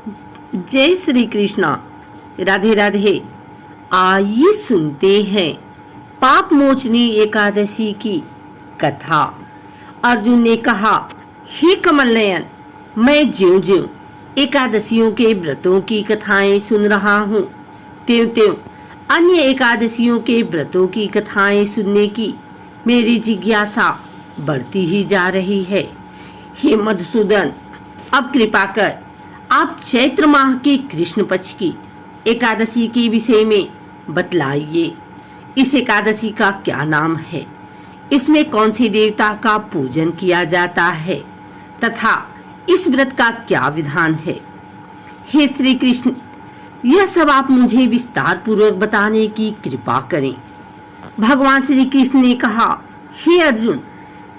जय श्री कृष्णा। राधे राधे। आइए सुनते हैं पाप मोचनी एकादशी की कथा। अर्जुन ने कहा, हे कमल नयन, मैं ज्यों ज्यों एकादशियों के व्रतों की कथाएं सुन रहा हूँ, त्यों त्यों अन्य एकादशियों के व्रतों की कथाएं सुनने की मेरी जिज्ञासा बढ़ती ही जा रही है। हे मधुसूदन, अब कृपा कर आप चैत्र माह के कृष्ण पक्ष की एकादशी के विषय में बतलाइए। इस एकादशी का क्या नाम है, इसमें कौन से देवता का पूजन किया जाता है तथा इस व्रत का क्या विधान है। हे श्री कृष्ण, यह सब आप मुझे विस्तार पूर्वक बताने की कृपा करें। भगवान श्री कृष्ण ने कहा, हे अर्जुन,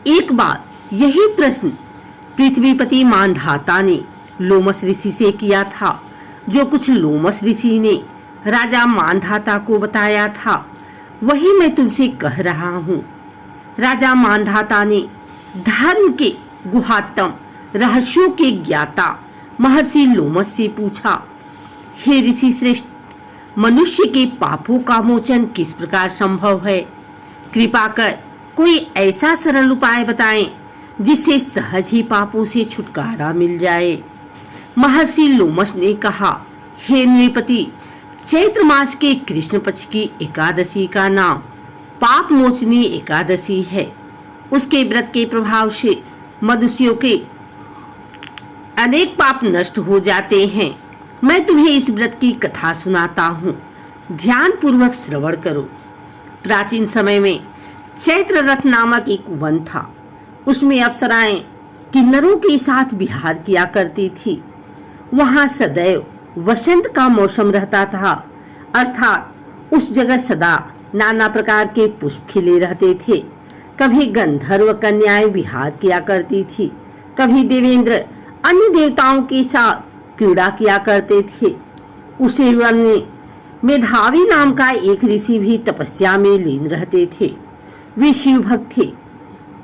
एक बार यही प्रश्न पृथ्वीपति मानधाता ने लोमस ऋषि से किया था। जो कुछ लोमस ऋषि ने राजा मानधाता को बताया था वही मैं तुमसे कह रहा हूँ। राजा मानधाता ने धर्म के गुहात्म रहस्यों के ज्ञाता महर्षि लोमस से पूछा, हे ऋषि श्रेष्ठ, मनुष्य के पापों का मोचन किस प्रकार संभव है? कृपा कर कोई ऐसा सरल उपाय बताएं जिससे सहज ही पापों से छुटकारा मिल जाए। महर्षि लोमस ने कहा, हे नृपति, चैत्र मास के कृष्ण पक्ष की एकादशी का नाम पाप मोचनी एकादशी है। उसके व्रत के प्रभाव से मनुष्यों के अनेक पाप नष्ट हो जाते हैं। मैं तुम्हें इस व्रत की कथा सुनाता हूँ, ध्यान पूर्वक श्रवण करो। प्राचीन समय में चैत्र रथ नामक एक वन था। उसमें अप्सराएं किन्नरों के साथ विहार किया करती थी। वहां सदैव वसंत का मौसम रहता था, अर्थात उस जगह सदा नाना प्रकार के पुष्प खिले रहते थे। कभी गंधर्व कन्याएं विहार किया करती थी, कभी देवेंद्र अन्य देवताओं के साथ क्रीड़ा किया करते थे। उसी वन में मेधावी नाम का एक ऋषि भी तपस्या में लीन रहते थे। वे शिव भक्त थे।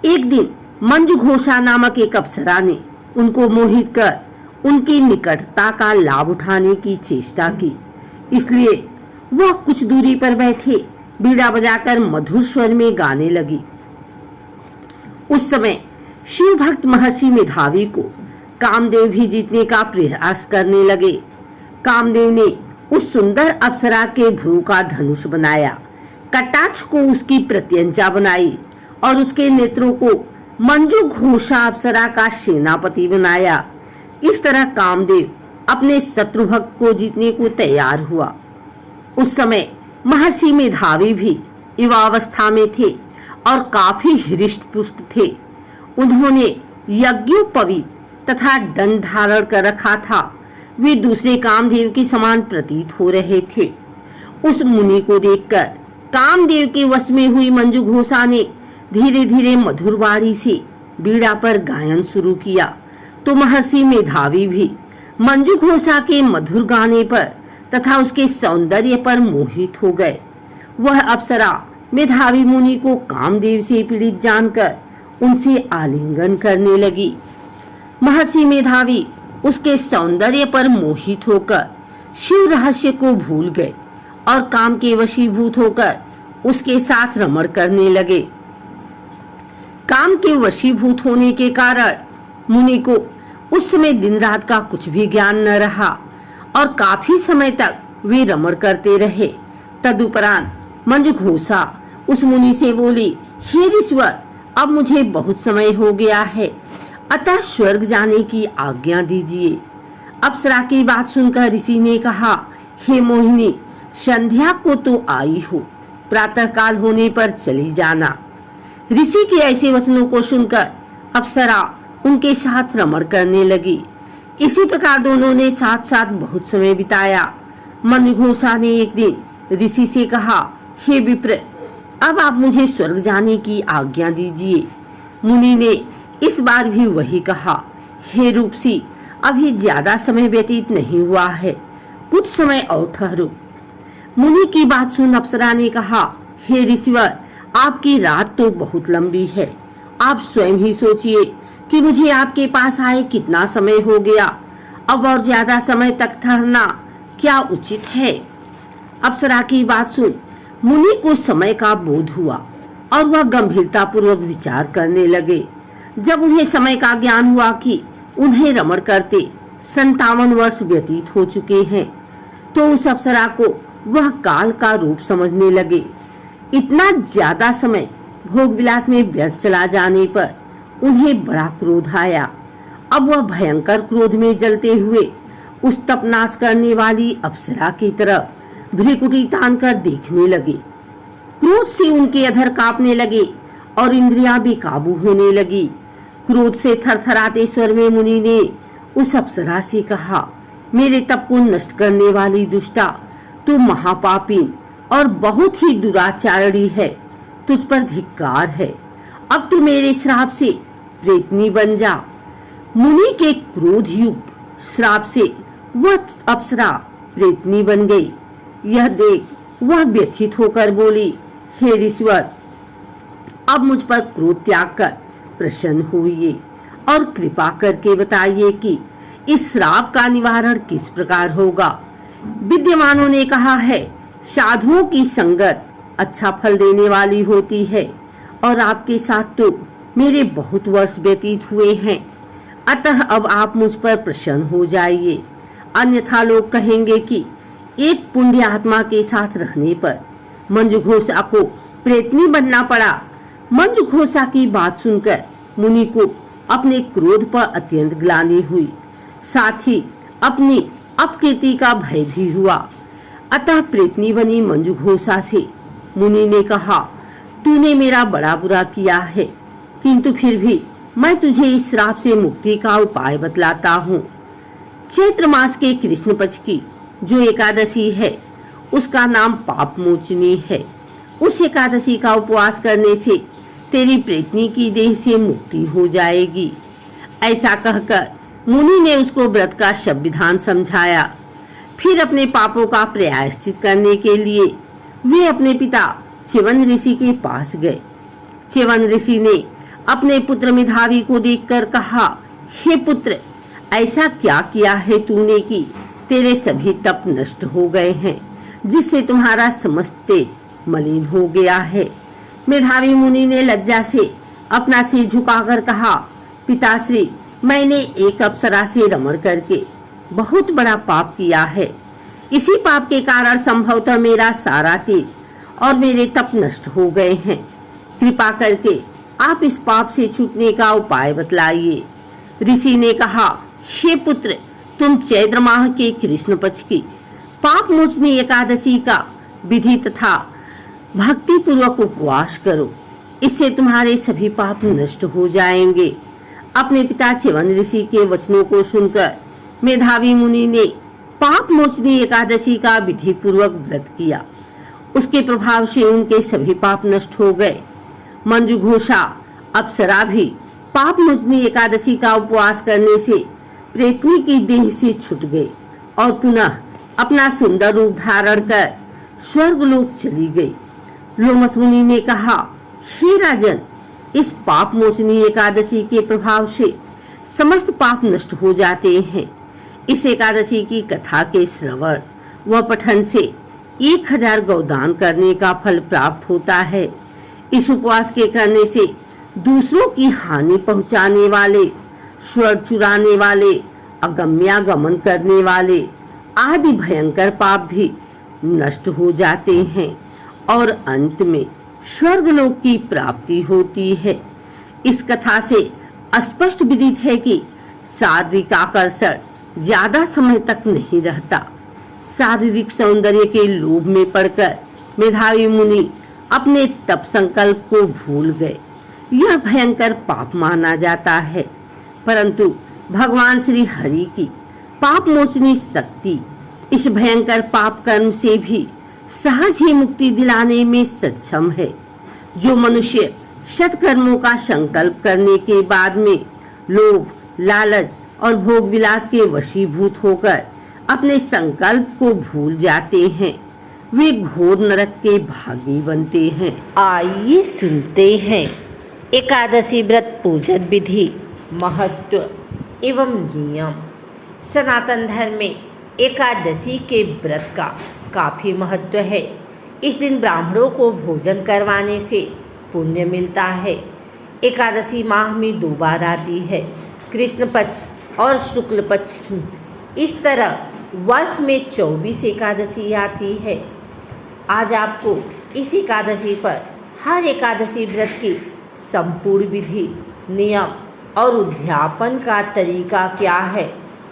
एक दिन मंजू घोषा नामक एक अप्सरा ने उनको मोहित कर उनकी निकटता का लाभ उठाने की चेष्टा की। इसलिए वह कुछ दूरी पर बैठे बीड़ा बजाकर मधुर स्वर में गाने लगी। उस समय शिव भक्त महर्षि मेधावी को कामदेव भी जीतने का प्रयास करने लगे। कामदेव ने उस सुंदर अप्सरा के भ्रू का धनुष बनाया, कटाक्ष को उसकी प्रत्यंचा बनाई और उसके नेत्रों को मंजू घोषा अप्सरा का सेनापति बनाया। इस तरह कामदेव अपने शत्रु भक्त को जीतने को तैयार हुआ। उस समय महर्षि मेधावी भी युवावस्था में थे और काफी हृष्ट पुष्ट थे। उन्होंने यज्ञोपवीत तथा दंड धारण कर रखा था। वे दूसरे कामदेव के समान प्रतीत हो रहे थे। उस मुनि को देखकर कामदेव के वश में हुई मंजू घोषा ने धीरे धीरे मधुर वाणी से बीड़ा पर गायन शुरू किया, तो महर्षि मेधावी भी मंजू घोषा के मधुर गाने पर तथा उसके सौंदर्य पर मोहित हो गए। वह अप्सरा मेधावी मुनि को कामदेव से पीड़ित जानकर उनसे आलिंगन करने लगी। महर्षि मेधावी उसके सौंदर्य पर मोहित होकर शिव रहस्य को भूल गए और काम के वशीभूत होकर उसके साथ रमण करने लगे। काम के वशीभूत होने के कारण मुनि को उस समय दिन रात का कुछ भी ज्ञान न रहा और काफी समय तक वे रमण करते रहे। तदुपरांत मंजू घोषा उस मुनि से बोली, हे ऋषवर, अब मुझे बहुत समय हो गया है, अतः स्वर्ग जाने की आज्ञा दीजिए। अप्सरा की बात सुनकर ऋषि ने कहा, हे मोहिनी, संध्या को तो आई हो, प्रातः काल होने पर चली जाना। ऋषि के ऐसे वचनों को सुनकर अप्सरा उनके साथ रमण करने लगी। इसी प्रकार दोनों ने साथ साथ बहुत समय बिताया। मंजू घोषा ने एक दिन ऋषि से कहा, हे विप्र, अब आप मुझे स्वर्ग जाने की आज्ञा दीजिए। मुनि ने इस बार भी वही कहा, हे रूपसी, अभी ज्यादा समय व्यतीत नहीं हुआ है, कुछ समय और ठहरो। मुनि की बात सुन अप्सरा ने कहा, हे ऋषिवर, आपकी रात तो बहुत लंबी है, आप स्वयं ही सोचिए कि मुझे आपके पास आए कितना समय हो गया अब और ज्यादा समय तक ठहरना क्या उचित है? अप्सरा की बात सुन मुनि को समय का बोध हुआ और वह गंभीरता पूर्वक विचार करने लगे। जब उन्हें समय का ज्ञान हुआ कि उन्हें रमण करते 57 वर्ष व्यतीत हो चुके हैं, तो उस अप्सरा को वह काल का रूप समझने लगे। इतना ज्यादा समय भोग विलास में व्यर्थ चला जाने पर उन्हें बड़ा क्रोध आया। अब वह भयंकर क्रोध में जलते हुए उस तपनाश करने वाली अप्सरा की तरफ भ्रिकुटी तान कर देखने लगे। क्रोध से उनके अधर कांपने लगे और इंद्रियां भी काबू होने लगी। क्रोध से थरथराते स्वर में मुनि ने उस अप्सरा से कहा, मेरे तप को नष्ट करने वाली दुष्टा, तू महापापी और बहुत ही दुराचारणी है। तुझ पर धिक्कार है। अब तू मेरे श्राप से प्रेतनी बन जा। मुनि के क्रोध युक्त श्राप से वह अप्सरा प्रेतनी बन गई। यह देख वह व्यथित होकर बोली, हे ऋषिवर, अब मुझ पर क्रोध त्याग कर प्रसन्न होइए और कृपा करके बताइए कि इस श्राप का निवारण किस प्रकार होगा। विद्वानों ने कहा है, साधुओं की संगत अच्छा फल देने वाली होती है और आपके साथ तो मेरे बहुत वर्ष व्यतीत हुए हैं। अतः अब आप मुझ पर प्रसन्न हो जाइए, अन्यथा लोग कहेंगे कि एक पुण्य आत्मा के साथ रहने पर मंजुघोषा को प्रेतनी बनना पड़ा। मंजुघोषा की बात सुनकर मुनि को अपने क्रोध पर अत्यंत ग्लानि हुई, साथ ही अपनी अपकीर्ति का भय भी हुआ। अतः प्रेतनी बनी मंजुघोषा से मुनि ने कहा, तूने मेरा बड़ा बुरा किया है, किंतु फिर भी मैं तुझे इस श्राप से मुक्ति का उपाय बतलाता हूँ। चैत्र मास के कृष्ण पक्ष की जो एकादशी है उसका नाम पाप मोचनी है। उस एकादशी का उपवास करने से तेरी प्रेतनी की देह से मुक्ति हो जाएगी। ऐसा कहकर मुनि ने उसको व्रत का शब्द विधान समझाया। फिर अपने पापों का प्रायश्चित करने के लिए वे अपने पिता च्यवन ऋषि के पास गए। च्यवन ऋषि ने अपने पुत्र मेधावी को देखकर कहा, हे पुत्र, ऐसा क्या किया है तूने कि तेरे सभी तप नष्ट हो गए हैं, जिससे तुम्हारा समस्त तेज मलिन हो गया है। मेधावी मुनि ने लज्जा से अपना सिर झुकाकर कहा, पिताश्री, मैंने एक अप्सरा से रमण करके बहुत बड़ा पाप किया है। इसी पाप के कारण संभवतः मेरा सारा तेज और मेरे तप नष्ट हो गए हैं। कृपा करके आप इस पाप से छूटने का उपाय बतलाइए। ऋषि ने कहा, हे पुत्र, तुम चैत्र माह के कृष्ण पक्ष की पाप मोचनी एकादशी का विधि तथा भक्ति पूर्वक उपवास करो। इससे तुम्हारे सभी पाप नष्ट हो जाएंगे। अपने पिता च्यवन ऋषि के वचनों को सुनकर मेधावी मुनि ने पाप मोचनी एकादशी का विधि पूर्वक व्रत किया। उसके प्रभाव से उनके सभी पाप नष्ट हो गए। मंजुघोषा अप्सरा भी पाप मोचनी एकादशी का उपवास करने से प्रेतनी की देह से छूट गई और पुनः अपना सुंदर रूप धारण कर स्वर्गलोक चली गई। लोमस मुनि ने कहा, हे राजन, इस पाप मोचनी एकादशी के प्रभाव से समस्त पाप नष्ट हो जाते हैं। इस एकादशी की कथा के श्रवण व पठन से 1000 गौदान करने का फल प्राप्त होता है। इस उपवास के करने से दूसरों की हानि पहुंचाने वाले, स्वर्ग चुराने वाले, अगम्यागमन करने वाले आदि भयंकर पाप भी नष्ट हो जाते हैं और अंत में स्वर्गलोक की प्राप्ति होती है। इस कथा से स्पष्ट विदित है कि शारीरिक आकर्षण ज्यादा समय तक नहीं रहता। शारीरिक सौंदर्य के लोभ में पड़कर मेधावी मुनि अपने तप संकल्प को भूल गए। यह भयंकर पाप माना जाता है, परंतु भगवान श्री हरि की पाप मोचनी शक्ति इस भयंकर पाप कर्म से भी सहज ही मुक्ति दिलाने में सक्षम है। जो मनुष्य सत्कर्मों का संकल्प करने के बाद में लोभ, लालच और भोग विलास के वशीभूत होकर अपने संकल्प को भूल जाते हैं, वे घोर नरक के भागी बनते हैं। आइए सुनते हैं एकादशी व्रत पूजन विधि, महत्व एवं नियम। सनातन धर्म में एकादशी के व्रत का काफ़ी महत्व है। इस दिन ब्राह्मणों को भोजन करवाने से पुण्य मिलता है। एकादशी माह में 2 बार आती है, कृष्ण पक्ष और शुक्ल पक्ष। इस तरह वर्ष में 24 एकादशी आती है। आज आपको इस एकादशी पर हर एकादशी व्रत की संपूर्ण विधि, नियम और उद्यापन का तरीका क्या है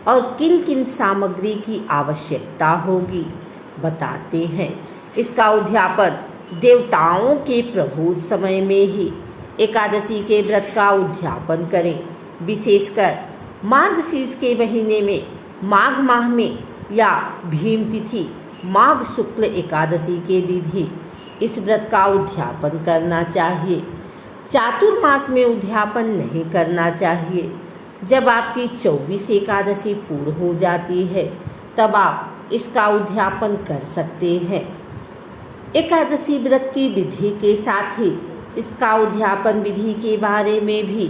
और किन किन सामग्री की आवश्यकता होगी बताते हैं। इसका उद्यापन देवताओं के प्रबोध समय में ही एकादशी के व्रत का उद्यापन करें। विशेषकर मार्गशीर्ष के महीने में, माघ माह में या भीम तिथि माघ शुक्ल एकादशी के दिन ही इस व्रत का उद्यापन करना चाहिए। चातुर्मास में उद्यापन नहीं करना चाहिए। जब आपकी 24 एकादशी पूर्ण हो जाती है तब आप इसका उद्यापन कर सकते हैं। एकादशी व्रत की विधि के साथ ही इसका उद्यापन विधि के बारे में भी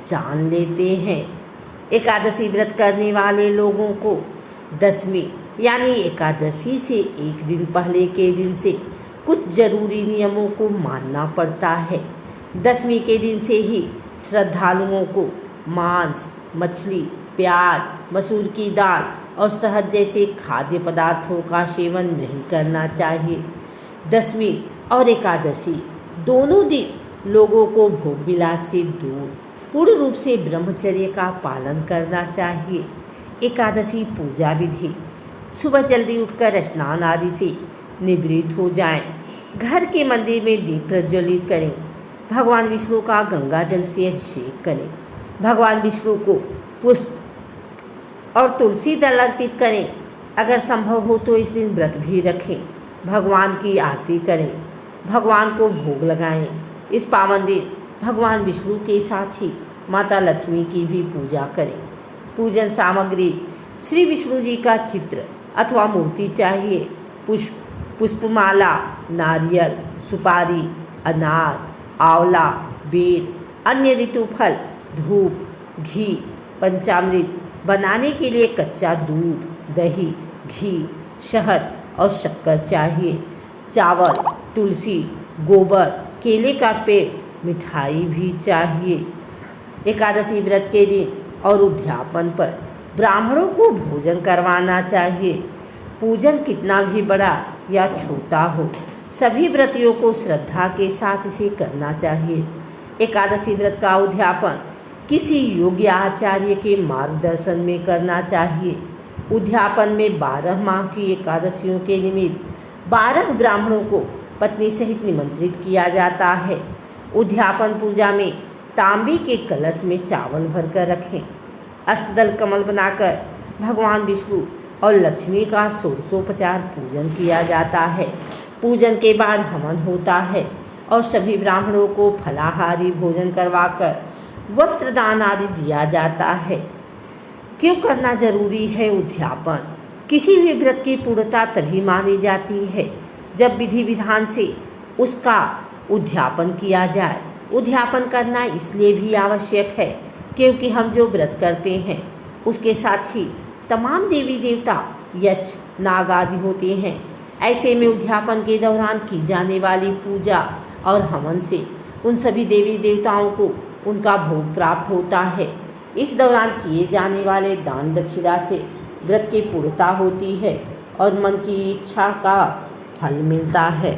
जान लेते हैं। एकादशी व्रत करने वाले लोगों को दशमी यानी एकादशी से एक दिन पहले के दिन से कुछ जरूरी नियमों को मानना पड़ता है। दशमी के दिन से ही श्रद्धालुओं को मांस, मछली, प्याज, मसूर की दाल और शहद जैसे खाद्य पदार्थों का सेवन नहीं करना चाहिए। दशमी और एकादशी दोनों दिन लोगों को भोग विलास से दूर पूर्ण रूप से ब्रह्मचर्य का पालन करना चाहिए। एकादशी पूजा विधि: सुबह जल्दी उठकर स्नान आदि से निवृत्त हो जाएं। घर के मंदिर में दीप प्रज्वलित करें। भगवान विष्णु का गंगा जल से अभिषेक करें। भगवान विष्णु को पुष्प और तुलसी दल अर्पित करें। अगर संभव हो तो इस दिन व्रत भी रखें। भगवान की आरती करें। भगवान को भोग लगाएं। इस पावन दिन भगवान विष्णु के साथ ही माता लक्ष्मी की भी पूजा करें। पूजन सामग्री: श्री विष्णु जी का चित्र अथवा मूर्ति चाहिए। पुष्पमाला, नारियल, सुपारी, अनार, आंवला, बेर, अन्य ऋतु फल, धूप, घी, पंचामृत। बनाने के लिए कच्चा दूध, दही, घी, शहद और शक्कर चाहिए। चावल, तुलसी, गोबर, केले का पेड़, मिठाई भी चाहिए। एकादशी व्रत के दिन और उद्यापन पर ब्राह्मणों को भोजन करवाना चाहिए। पूजन कितना भी बड़ा या छोटा हो, सभी व्रतियों को श्रद्धा के साथ इसे करना चाहिए। एकादशी व्रत का उद्यापन किसी योग्य आचार्य के मार्गदर्शन में करना चाहिए। उद्यापन में 12 माह की एकादशियों के निमित्त 12 ब्राह्मणों को पत्नी सहित निमंत्रित किया जाता है। उद्यापन पूजा में तांबे के कलश में चावल भरकर रखें। अष्टदल कमल बनाकर भगवान विष्णु और लक्ष्मी का षोडशोपचार पूजन किया जाता है। पूजन के बाद हवन होता है और सभी ब्राह्मणों को फलाहारी भोजन करवाकर वस्त्रदान आदि दिया जाता है। क्यों करना जरूरी है उद्यापन? किसी भी व्रत की पूर्णता तभी मानी जाती है जब विधि विधान से उसका उद्यापन किया जाए। उद्यापन करना इसलिए भी आवश्यक है क्योंकि हम जो व्रत करते हैं उसके साथ ही तमाम देवी देवता, यक्ष, नाग आदि होते हैं। ऐसे में उद्यापन के दौरान की जाने वाली पूजा और हवन से उन सभी देवी देवताओं को उनका भोग प्राप्त होता है। इस दौरान किए जाने वाले दान दक्षिणा से व्रत की पूर्णता होती है और मन की इच्छा का फल मिलता है।